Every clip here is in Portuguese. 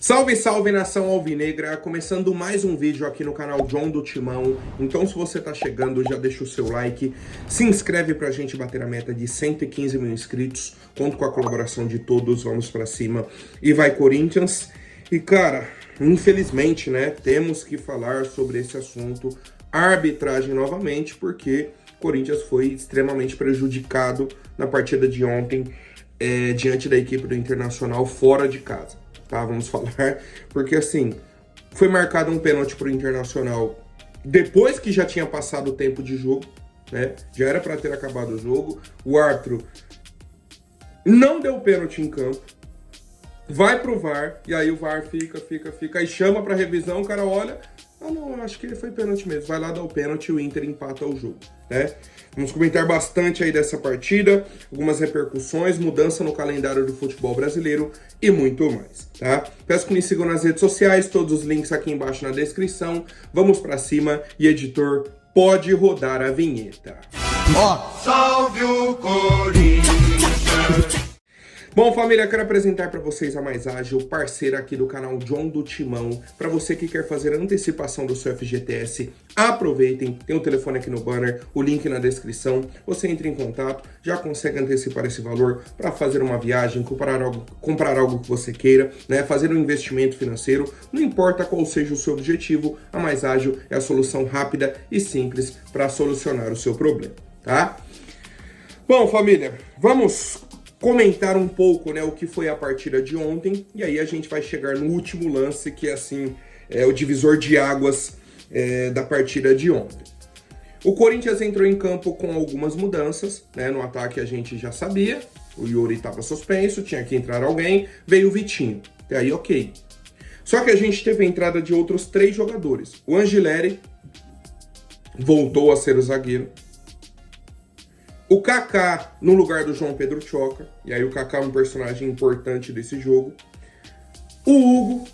Salve, salve, nação alvinegra! Começando mais um vídeo aqui no canal John do Timão. Então, se você tá chegando, já deixa o seu like, se inscreve pra gente bater a meta de 115 mil inscritos. Conto com a colaboração de todos, vamos pra cima. E vai, Corinthians! E, cara, infelizmente, né, temos que falar sobre esse assunto, arbitragem novamente, porque o Corinthians foi extremamente prejudicado na partida de ontem, diante da equipe do Internacional fora de casa. Tá, vamos falar, porque assim, foi marcado um pênalti pro Internacional depois que já tinha passado o tempo de jogo, né? Já era para ter acabado o jogo. O árbitro não deu pênalti em campo, vai pro VAR, e aí o VAR fica, e chama pra revisão, o cara olha, não, eu acho que foi pênalti mesmo, vai lá dar o pênalti e o Inter empata o jogo, né? Vamos comentar bastante aí dessa partida, algumas repercussões, mudança no calendário do futebol brasileiro e muito mais, tá? Peço que me sigam nas redes sociais, todos os links aqui embaixo na descrição. Vamos pra cima e, editor, pode rodar a vinheta. Salve o Corinthians! Bom, família, quero apresentar para vocês a Mais Ágil, parceira aqui do canal John do Timão. Para você que quer fazer a antecipação do seu FGTS, aproveitem, tem o telefone aqui no banner, o link na descrição. Você entra em contato, já consegue antecipar esse valor para fazer uma viagem, comprar algo que você queira, né? Fazer um investimento financeiro. Não importa qual seja o seu objetivo, a Mais Ágil é a solução rápida e simples para solucionar o seu problema, tá? Bom, família, vamos comentar um pouco, né, o que foi a partida de ontem, e aí a gente vai chegar no último lance, que é assim, o divisor de águas da partida de ontem. O Corinthians entrou em campo com algumas mudanças, né? No ataque a gente já sabia, o Yuri estava suspenso, tinha que entrar alguém, veio o Vitinho, até aí ok. Só que a gente teve a entrada de outros 3 jogadores. O Angileri voltou a ser o zagueiro, o Kaká no lugar do João Pedro Choca, e aí o Kaká é um personagem importante desse jogo. O Hugo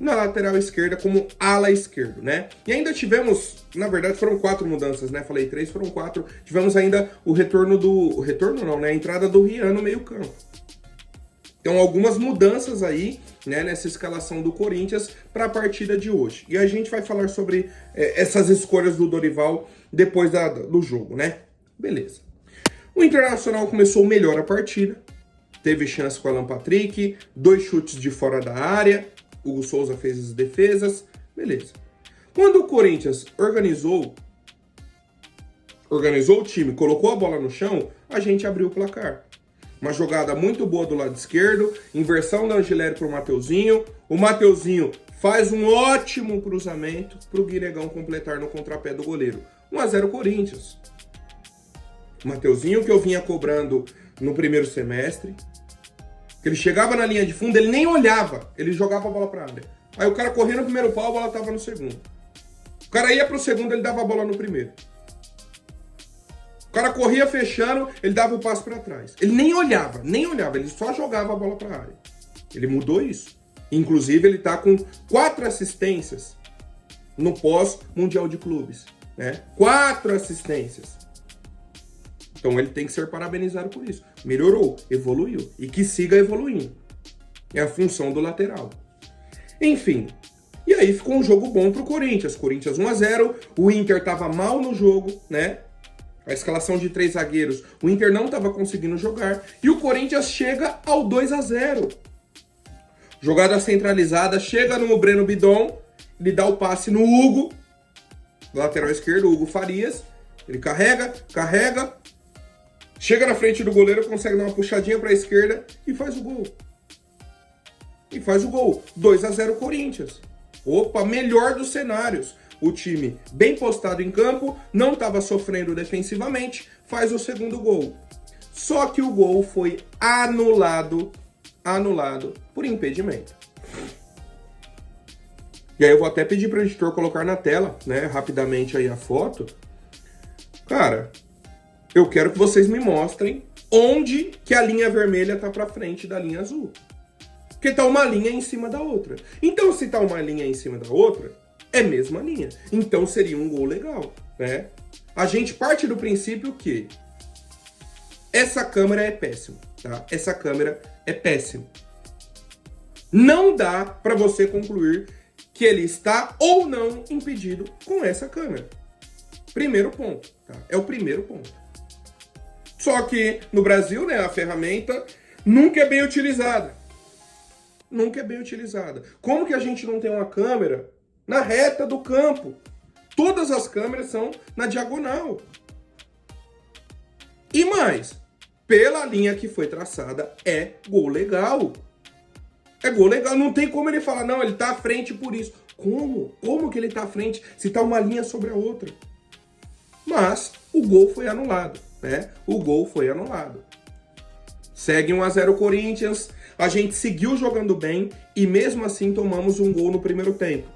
na lateral esquerda como ala esquerdo, né? E ainda tivemos, na verdade foram 4 mudanças, né? Falei 3, foram 4. Tivemos ainda o retorno a entrada do Rian no meio campo. Então algumas mudanças aí, né, nessa escalação do Corinthians para a partida de hoje. E a gente vai falar sobre essas escolhas do Dorival depois do jogo, né? Beleza. O Internacional começou melhor a partida, teve chance com o Alan Patrick, 2 chutes de fora da área, Hugo Souza fez as defesas, beleza. Quando o Corinthians organizou o time, colocou a bola no chão, a gente abriu o placar. Uma jogada muito boa do lado esquerdo, inversão da Angileri para o Mateuzinho faz um ótimo cruzamento para o Guinegão completar no contrapé do goleiro. 1-0 Corinthians. Mateuzinho, que eu vinha cobrando no primeiro semestre, que ele chegava na linha de fundo, ele nem olhava, ele jogava a bola para a área. Aí o cara corria no primeiro pau, a bola tava no segundo. O cara ia pro segundo, ele dava a bola no primeiro. O cara corria fechando, ele dava o passo para trás. Ele nem olhava, ele só jogava a bola para a área. Ele mudou isso. Inclusive, ele tá com 4 assistências no pós-Mundial de Clubes, né? 4 assistências. Então ele tem que ser parabenizado por isso. Melhorou, evoluiu. E que siga evoluindo. É a função do lateral. Enfim. E aí ficou um jogo bom pro Corinthians. Corinthians 1-0. O Inter tava mal no jogo, né? A escalação de 3 zagueiros. O Inter não tava conseguindo jogar. E o Corinthians chega ao 2-0. Jogada centralizada. Chega no Breno Bidon. Ele dá o passe no Hugo. Lateral esquerdo, Hugo Farias. Ele carrega. Chega na frente do goleiro, consegue dar uma puxadinha para a esquerda e faz o gol. 2-0 Corinthians. Opa, melhor dos cenários. O time bem postado em campo, não estava sofrendo defensivamente, faz o segundo gol. Só que o gol foi anulado por impedimento. E aí eu vou até pedir para o editor colocar na tela, né, rapidamente aí a foto. Cara, eu quero que vocês me mostrem onde que a linha vermelha tá para frente da linha azul. Porque tá uma linha em cima da outra. Então, se tá uma linha em cima da outra, é a mesma linha. Então, seria um gol legal, né? A gente parte do princípio que essa câmera é péssima, tá? Essa câmera é péssima. Não dá para você concluir que ele está ou não impedido com essa câmera. Primeiro ponto, tá? É o primeiro ponto. Só que no Brasil, né, a ferramenta nunca é bem utilizada. Nunca é bem utilizada. Como que a gente não tem uma câmera na reta do campo? Todas as câmeras são na diagonal. E mais, pela linha que foi traçada, é gol legal. É gol legal. Não tem como ele falar, não, ele tá à frente por isso. Como? Como que ele tá à frente se tá uma linha sobre a outra? Mas o gol foi anulado, né? O gol foi anulado. Segue 1-0 Corinthians. A gente seguiu jogando bem e mesmo assim tomamos um gol no primeiro tempo.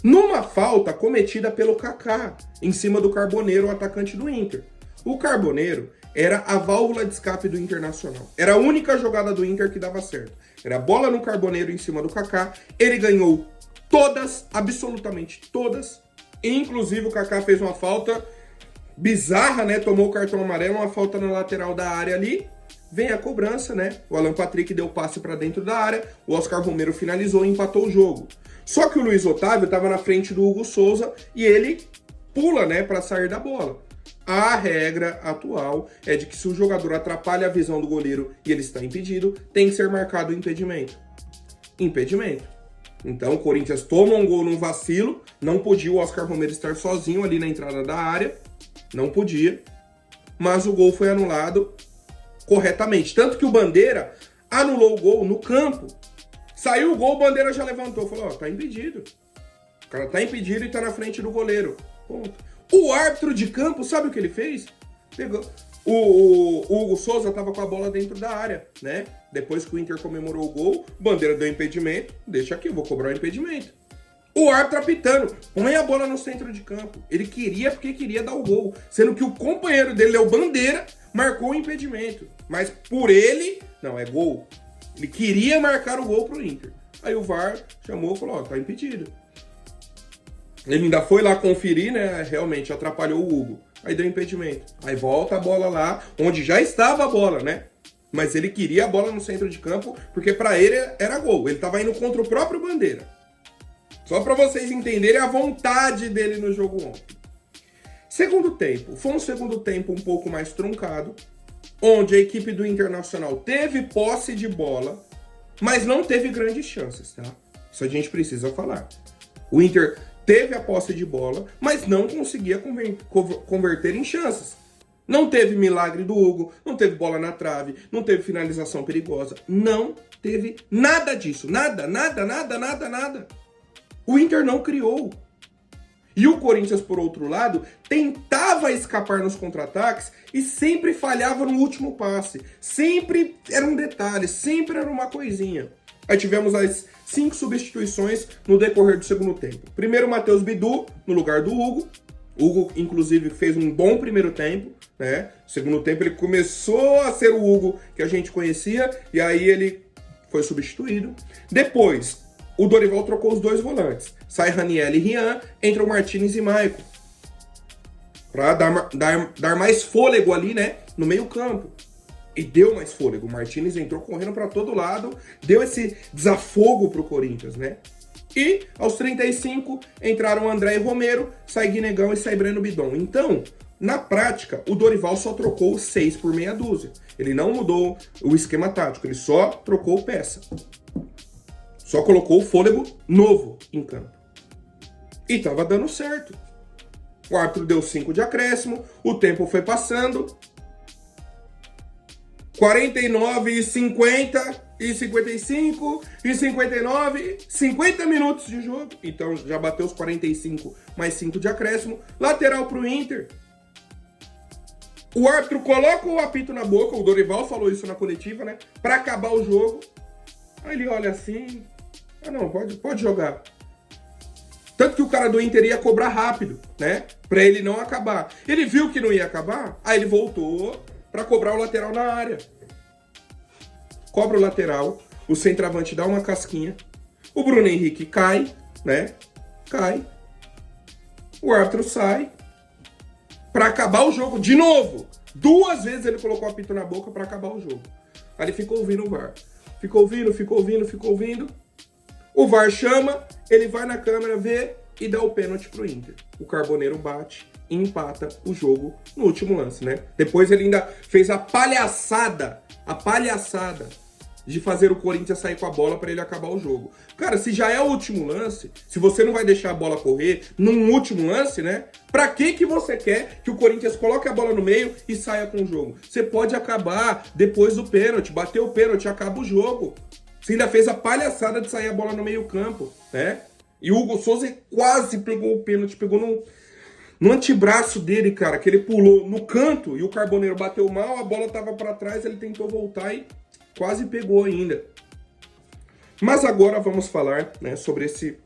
Numa falta cometida pelo Kaká, em cima do Carboneiro, o atacante do Inter. O Carboneiro era a válvula de escape do Internacional. Era a única jogada do Inter que dava certo. Era bola no Carboneiro em cima do Kaká. Ele ganhou todas, absolutamente todas. Inclusive o Kaká fez uma falta bizarra, né? Tomou o cartão amarelo, uma falta na lateral da área ali. Vem a cobrança, né? O Alan Patrick deu passe para dentro da área. O Oscar Romero finalizou e empatou o jogo. Só que o Luiz Otávio estava na frente do Hugo Souza e ele pula, né, para sair da bola. A regra atual é de que se o jogador atrapalha a visão do goleiro e ele está impedido, tem que ser marcado o impedimento. Impedimento. Então o Corinthians toma um gol num vacilo, não podia o Oscar Romero estar sozinho ali na entrada da área, não podia, mas o gol foi anulado corretamente. Tanto que o Bandeira anulou o gol no campo. Saiu o gol, o Bandeira já levantou, falou, ó, tá impedido. O cara tá impedido e tá na frente do goleiro. Ponto. O árbitro de campo, sabe o que ele fez? Pegou. O Hugo Souza tava com a bola dentro da área, né? Depois que o Inter comemorou o gol, o Bandeira deu impedimento. Deixa aqui, eu vou cobrar o impedimento. O árbitro apitando, põe a bola no centro de campo. Ele queria porque queria dar o gol. Sendo que o companheiro dele, o Bandeira, marcou o impedimento. Mas por ele, não, é gol. Ele queria marcar o gol pro Inter. Aí o VAR chamou e falou, ó, tá impedido. Ele ainda foi lá conferir, né? Realmente atrapalhou o Hugo. Aí deu impedimento. Aí volta a bola lá, onde já estava a bola, né? Mas ele queria a bola no centro de campo, porque pra ele era gol. Ele tava indo contra o próprio Bandeira. Só pra vocês entenderem a vontade dele no jogo ontem. Segundo tempo. Foi um segundo tempo um pouco mais truncado, onde a equipe do Internacional teve posse de bola, mas não teve grandes chances, tá? Isso a gente precisa falar. O Inter teve a posse de bola, mas não conseguia converter em chances. Não teve milagre do Hugo, não teve bola na trave, não teve finalização perigosa, não teve nada disso. Nada. O Inter não criou. E o Corinthians, por outro lado, tentava escapar nos contra-ataques e sempre falhava no último passe. Sempre era um detalhe, sempre era uma coisinha. Aí tivemos as 5 substituições no decorrer do segundo tempo. Primeiro, Matheus Bidu, no lugar do Hugo. O Hugo, inclusive, fez um bom primeiro tempo, né? Segundo tempo, ele começou a ser o Hugo que a gente conhecia, e aí ele foi substituído. Depois, o Dorival trocou os 2 volantes. Sai Raniel e Rian, entra o Martínez e Maicon. Pra dar mais fôlego ali, né? No meio campo. E deu mais fôlego. O Martínez entrou correndo para todo lado, deu esse desafogo pro Corinthians, né? E aos 35 entraram André e Romero, sai Guinegão e sai Breno Bidon. Então, na prática, o Dorival só trocou 6 por meia dúzia. Ele não mudou o esquema tático, ele só trocou peça. Só colocou o fôlego novo em campo. E tava dando certo. O árbitro deu 5 de acréscimo, o tempo foi passando. 49 e 50 e 55 e 59, 50 minutos de jogo. Então já bateu os 45 mais 5 de acréscimo. Lateral pro Inter. O árbitro coloca o apito na boca, o Dorival falou isso na coletiva, né? Pra acabar o jogo. Aí ele olha assim. Ah não, pode jogar. Tanto que o cara do Inter ia cobrar rápido, né? Pra ele não acabar. Ele viu que não ia acabar, aí ele voltou pra cobrar o lateral na área. Cobra o lateral, o centroavante dá uma casquinha, o Bruno Henrique cai, né? Cai. O árbitro sai pra acabar o jogo de novo. 2 vezes ele colocou o apito na boca pra acabar o jogo. Aí ele ficou ouvindo o VAR. ficou ouvindo. O VAR chama, ele vai na câmera, vê e dá o pênalti pro Inter. O Carboneiro bate e empata o jogo no último lance, né? Depois ele ainda fez a palhaçada de fazer o Corinthians sair com a bola para ele acabar o jogo. Cara, se já é o último lance, se você não vai deixar a bola correr num último lance, né? Pra que você quer que o Corinthians coloque a bola no meio e saia com o jogo? Você pode acabar depois do pênalti, bater o pênalti, acaba o jogo. Você ainda fez a palhaçada de sair a bola no meio campo, né? E o Hugo Souza quase pegou o pênalti, pegou no antebraço dele, cara, que ele pulou no canto e o Carboneiro bateu mal, a bola tava pra trás, ele tentou voltar e quase pegou ainda. Mas agora vamos falar, né, sobre esse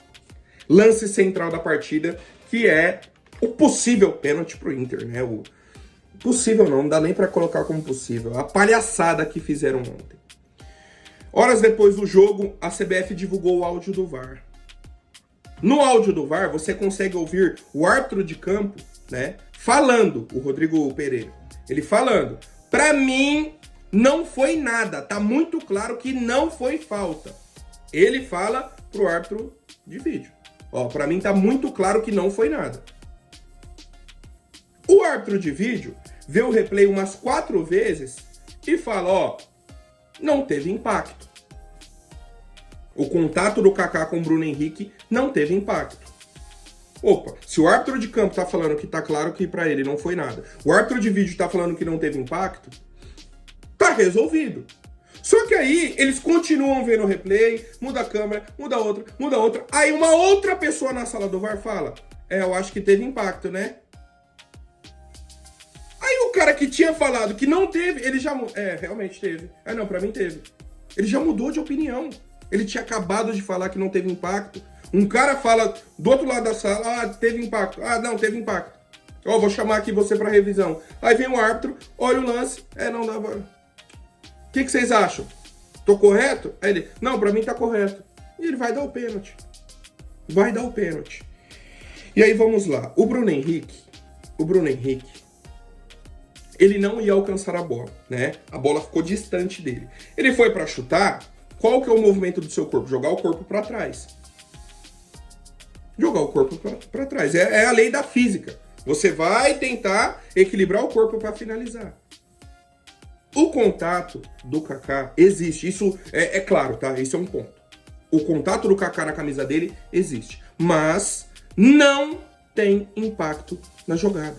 lance central da partida, que é o possível pênalti pro Inter, né? O possível não dá nem pra colocar como possível. A palhaçada que fizeram ontem. Horas depois do jogo, a CBF divulgou o áudio do VAR. No áudio do VAR, você consegue ouvir o árbitro de campo, né, falando, o Rodrigo Pereira, ele falando, pra mim não foi nada, tá muito claro que não foi falta. Ele fala pro árbitro de vídeo, ó, pra mim tá muito claro que não foi nada. O árbitro de vídeo vê o replay umas 4 vezes e fala, ó, não teve impacto. O contato do Kaká com o Bruno Henrique não teve impacto. Opa, se o árbitro de campo tá falando que tá claro que pra ele não foi nada, o árbitro de vídeo tá falando que não teve impacto, tá resolvido. Só que aí eles continuam vendo o replay, muda a câmera, muda outra. Aí uma outra pessoa na sala do VAR fala, eu acho que teve impacto, né? Aí o cara que tinha falado que não teve, ele já... realmente teve. Não, pra mim teve. Ele já mudou de opinião. Ele tinha acabado de falar que não teve impacto. Um cara fala do outro lado da sala, teve impacto. Não, teve impacto. Vou chamar aqui você pra revisão. Aí vem o árbitro, olha o lance, não dava. O que vocês acham? Tô correto? Aí ele, não, pra mim tá correto. E ele vai dar o pênalti. E aí vamos lá. O Bruno Henrique, ele não ia alcançar a bola, né? A bola ficou distante dele. Ele foi pra chutar. Qual que é o movimento do seu corpo? Jogar o corpo para trás. Jogar o corpo para trás. É a lei da física. Você vai tentar equilibrar o corpo para finalizar. O contato do Kaká existe. Isso é claro, tá? Esse é um ponto. O contato do Kaká na camisa dele existe. Mas não tem impacto na jogada,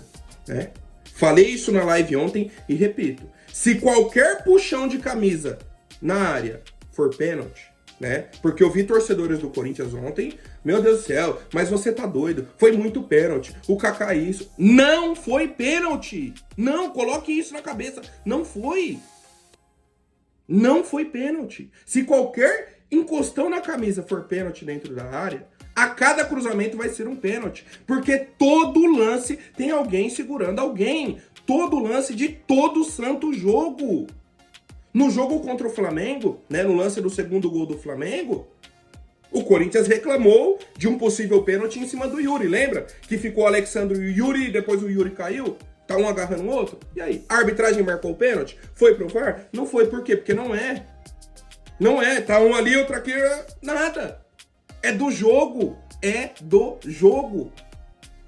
né? Falei isso na live ontem e repito. Se qualquer puxão de camisa na área for pênalti, né? Porque eu vi torcedores do Corinthians ontem, meu Deus do céu, mas você tá doido, foi muito pênalti, o Kaká isso. Não foi pênalti! Não, coloque isso na cabeça, não foi! Não foi pênalti. Se qualquer encostão na camisa for pênalti dentro da área, a cada cruzamento vai ser um pênalti, porque todo lance tem alguém segurando alguém, todo lance de todo santo jogo. No jogo contra o Flamengo, né, no lance do segundo gol do Flamengo, o Corinthians reclamou de um possível pênalti em cima do Yuri, lembra? Que ficou o Alexandre e o Yuri, depois o Yuri caiu, tá um agarrando o outro. E aí, a arbitragem marcou o pênalti? Foi pro VAR? Não foi, por quê? Porque não é. Não é, tá um ali, outro aqui, nada. É do jogo,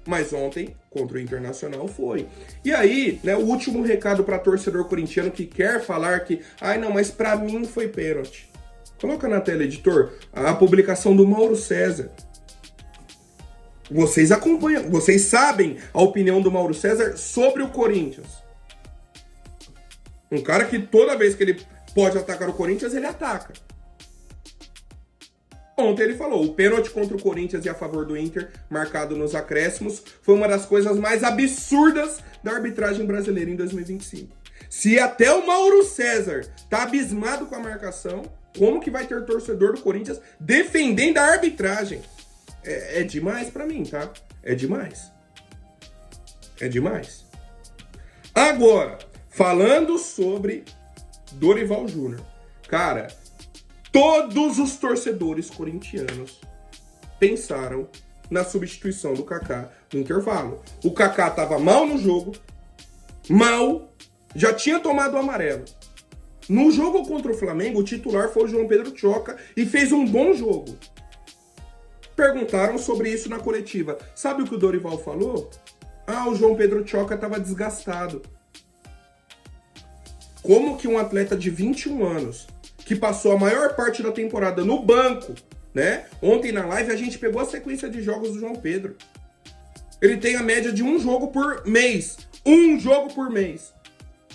Mas ontem, contra o Internacional, foi. E aí, né, o último recado para torcedor corintiano que quer falar que, não, mas para mim foi pênalti. Coloca na tela, editor, a publicação do Mauro César. Vocês acompanham, vocês sabem a opinião do Mauro César sobre o Corinthians. Um cara que toda vez que ele pode atacar o Corinthians, ele ataca. Ontem ele falou, o pênalti contra o Corinthians e a favor do Inter, marcado nos acréscimos, foi uma das coisas mais absurdas da arbitragem brasileira em 2025. Se até o Mauro César tá abismado com a marcação, como que vai ter torcedor do Corinthians defendendo a arbitragem? É demais pra mim, tá? É demais. Agora, falando sobre Dorival Júnior. Cara, todos os torcedores corintianos pensaram na substituição do Kaká no intervalo. O Kaká tava mal no jogo, já tinha tomado o amarelo. No jogo contra o Flamengo, o titular foi o João Pedro Tchoca e fez um bom jogo. Perguntaram sobre isso na coletiva. Sabe o que o Dorival falou? O João Pedro Tchoca estava desgastado. Como que um atleta de 21 anos, que passou a maior parte da temporada no banco, né? Ontem na live a gente pegou a sequência de jogos do João Pedro. Ele tem a média de um jogo por mês. Um jogo por mês.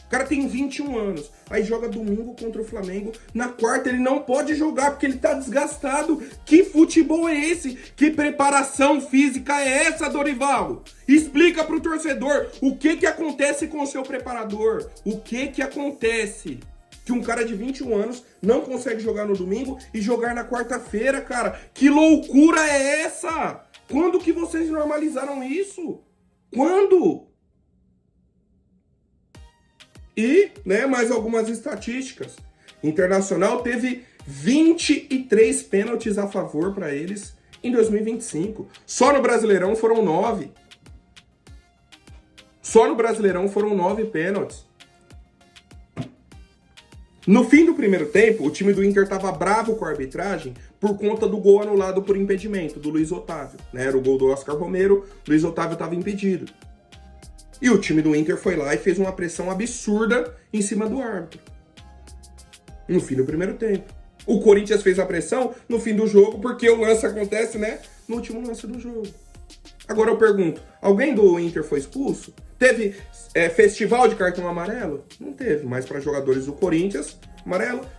O cara tem 21 anos. Aí joga domingo contra o Flamengo. Na quarta ele não pode jogar porque ele tá desgastado. Que futebol é esse? Que preparação física é essa, Dorival? Explica pro torcedor o que acontece com o seu preparador. O que acontece? Que um cara de 21 anos não consegue jogar no domingo e jogar na quarta-feira, cara. Que loucura é essa? Quando que vocês normalizaram isso? Quando? E, né, mais algumas estatísticas. Internacional teve 23 pênaltis a favor para eles em 2025. Só no Brasileirão foram 9. Só no Brasileirão foram 9 pênaltis. No fim do primeiro tempo, o time do Inter estava bravo com a arbitragem por conta do gol anulado por impedimento do Luiz Otávio. Né? Era o gol do Oscar Romero, Luiz Otávio estava impedido. E o time do Inter foi lá e fez uma pressão absurda em cima do árbitro. No fim do primeiro tempo. O Corinthians fez a pressão no fim do jogo, porque o lance acontece, né? No último lance do jogo. Agora eu pergunto, alguém do Inter foi expulso? Teve festival de cartão amarelo? Não teve, mas para jogadores do Corinthians,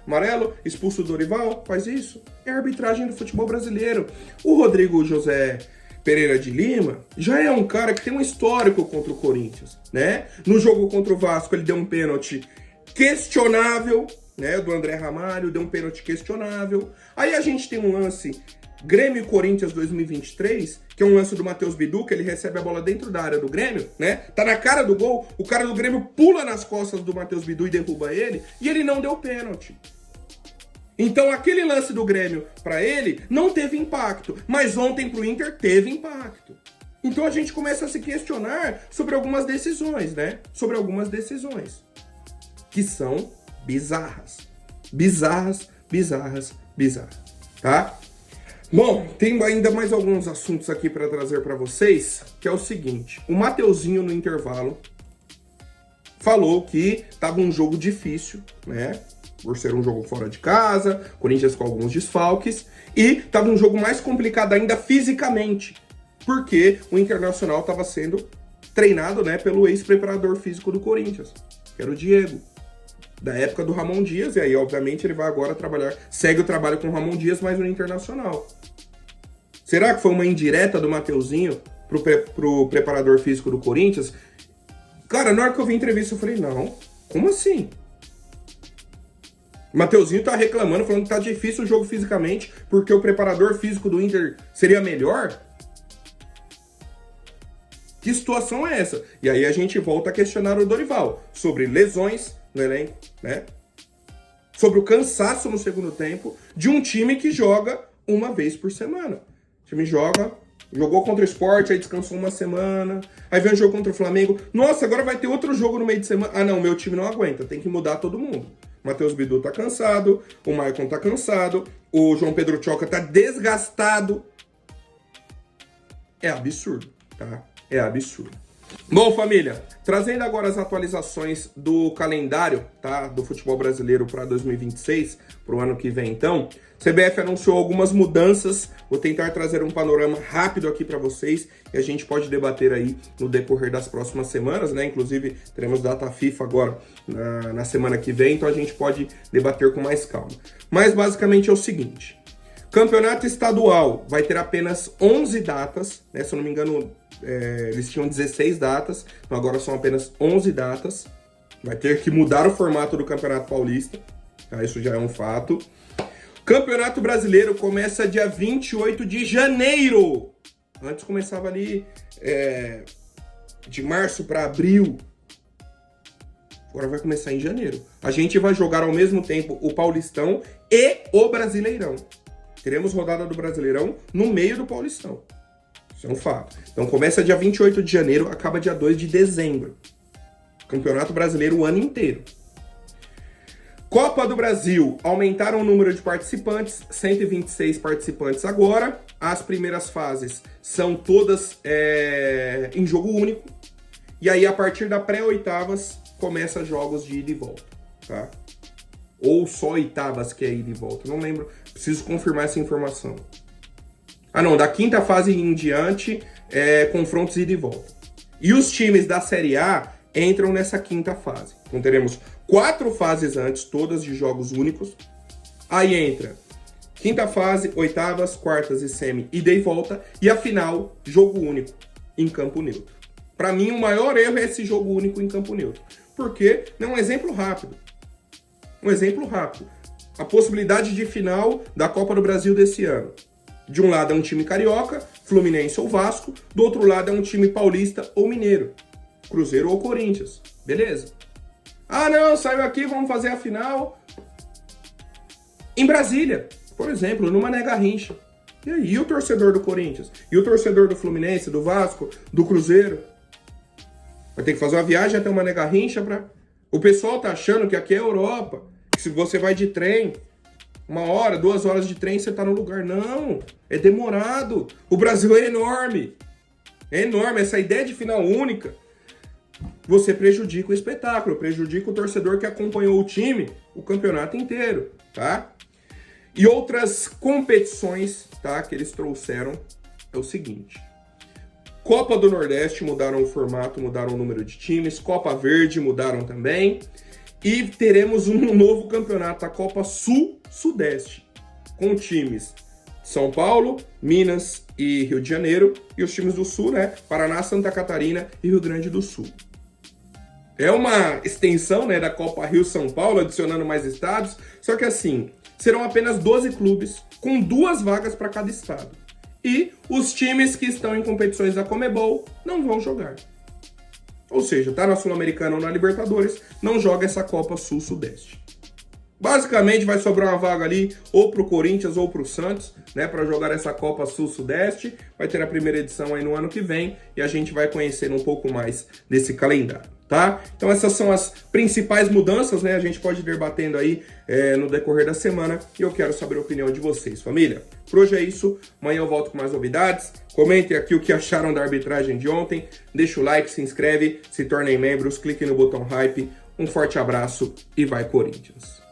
amarelo, expulso o Dorival, faz isso. É a arbitragem do futebol brasileiro. O Rodrigo José Pereira de Lima já é um cara que tem um histórico contra o Corinthians, né? No jogo contra o Vasco ele deu um pênalti questionável, né? Do André Ramalho, deu um pênalti questionável. Aí a gente tem um lance Grêmio e Corinthians 2023, que é um lance do Matheus Bidu, que ele recebe a bola dentro da área do Grêmio, né? Tá na cara do gol, o cara do Grêmio pula nas costas do Matheus Bidu e derruba ele, e ele não deu pênalti. Então aquele lance do Grêmio para ele não teve impacto, mas ontem pro Inter teve impacto. Então a gente começa a se questionar sobre algumas decisões, né? Sobre algumas decisões que são bizarras. Bizarras, tá? Bom, tem ainda mais alguns assuntos aqui para trazer para vocês, que é o seguinte. O Mateuzinho no intervalo falou que tava um jogo difícil, né? Por ser um jogo fora de casa, Corinthians com alguns desfalques, e tava um jogo mais complicado ainda fisicamente, porque o Internacional estava sendo treinado, né, pelo ex-preparador físico do Corinthians, que era o Diego, da época do Ramon Dias, e aí, obviamente, ele vai agora trabalhar, segue o trabalho com o Ramon Dias, mas no Internacional. Será que foi uma indireta do Mateuzinho pro preparador físico do Corinthians? Cara, na hora que eu vi a entrevista, eu falei, não, como assim? O Mateuzinho tá reclamando, falando que tá difícil o jogo fisicamente, porque o preparador físico do Inter seria melhor? Que situação é essa? E aí a gente volta a questionar o Dorival sobre lesões no elenco, né? Sobre o cansaço no segundo tempo de um time que joga uma vez por semana. O time jogou contra o Sport, aí descansou uma semana, aí vem um jogo contra o Flamengo. Nossa, agora vai ter outro jogo no meio de semana. Ah não, meu time não aguenta, tem que mudar todo mundo. Matheus Bidu tá cansado, o Maicon tá cansado, o João Pedro Tchoca tá desgastado. É absurdo, tá? É absurdo. Bom, família, trazendo agora as atualizações do calendário, tá? Do futebol brasileiro para 2026, para o ano que vem, então. CBF anunciou algumas mudanças, vou tentar trazer um panorama rápido aqui para vocês e a gente pode debater aí no decorrer das próximas semanas, né? Inclusive, teremos data FIFA agora na semana que vem, então a gente pode debater com mais calma. Mas basicamente é o seguinte, campeonato estadual vai ter apenas 11 datas, né? Se eu não me engano, eles tinham 16 datas, então agora são apenas 11 datas. Vai ter que mudar o formato do Campeonato Paulista, tá? Isso já é um fato. Campeonato Brasileiro começa dia 28 de janeiro. Antes começava ali de março para abril. Agora vai começar em janeiro. A gente vai jogar ao mesmo tempo o Paulistão e o Brasileirão. Teremos rodada do Brasileirão no meio do Paulistão. Isso é um fato. Então começa dia 28 de janeiro, acaba dia 2 de dezembro. Campeonato Brasileiro o ano inteiro. Copa do Brasil, aumentaram o número de participantes, 126 participantes agora. As primeiras fases são todas em jogo único. E aí, a partir da pré-oitavas, começa jogos de ida e volta, tá? Ou só oitavas que é ida e volta, não lembro. Preciso confirmar essa informação. Ah, não, da quinta fase em diante, confrontos ida e volta. E os times da Série A entram nessa quinta fase. Então, teremos 4 fases antes, todas de jogos únicos. Aí entra quinta fase, oitavas, quartas e semi, ida e volta. E a final, jogo único, em campo neutro. Para mim, o maior erro é esse jogo único em campo neutro. Porque, não, um exemplo rápido. A possibilidade de final da Copa do Brasil desse ano. De um lado é um time carioca, Fluminense ou Vasco. Do outro lado é um time paulista ou mineiro. Cruzeiro ou Corinthians. Beleza. Ah, não, saiu aqui, vamos fazer a final em Brasília, por exemplo, no Mané Garrincha. E aí, e o torcedor do Corinthians? E o torcedor do Fluminense, do Vasco, do Cruzeiro? Vai ter que fazer uma viagem até o Mané Garrincha pra... O pessoal tá achando que aqui é Europa, que se você vai de trem, 1 hora, 2 horas de trem, você tá no lugar. Não, é demorado. O Brasil é enorme. É enorme. Essa ideia de final única, você prejudica o espetáculo, prejudica o torcedor que acompanhou o time o campeonato inteiro, tá? E outras competições, tá, que eles trouxeram é o seguinte. Copa do Nordeste mudaram o formato, mudaram o número de times. Copa Verde mudaram também. E teremos um novo campeonato, a Copa Sul-Sudeste, com times São Paulo, Minas e Rio de Janeiro. E os times do Sul, né? Paraná, Santa Catarina e Rio Grande do Sul. É uma extensão, né, da Copa Rio-São Paulo, adicionando mais estados. Só que assim, serão apenas 12 clubes, com 2 vagas para cada estado. E os times que estão em competições da Conmebol não vão jogar. Ou seja, tá na Sul-Americana ou na Libertadores, não joga essa Copa Sul-Sudeste. Basicamente vai sobrar uma vaga ali ou pro Corinthians ou pro Santos, né, para jogar essa Copa Sul-Sudeste. Vai ter a primeira edição aí no ano que vem e a gente vai conhecer um pouco mais desse calendário, tá? Então essas são as principais mudanças, né? A gente pode ir debatendo aí no decorrer da semana e eu quero saber a opinião de vocês, família. Por hoje é isso, amanhã eu volto com mais novidades. Comentem aqui o que acharam da arbitragem de ontem, deixa o like, se inscreve, se tornem membros, clique no botão hype. Um forte abraço e vai Corinthians!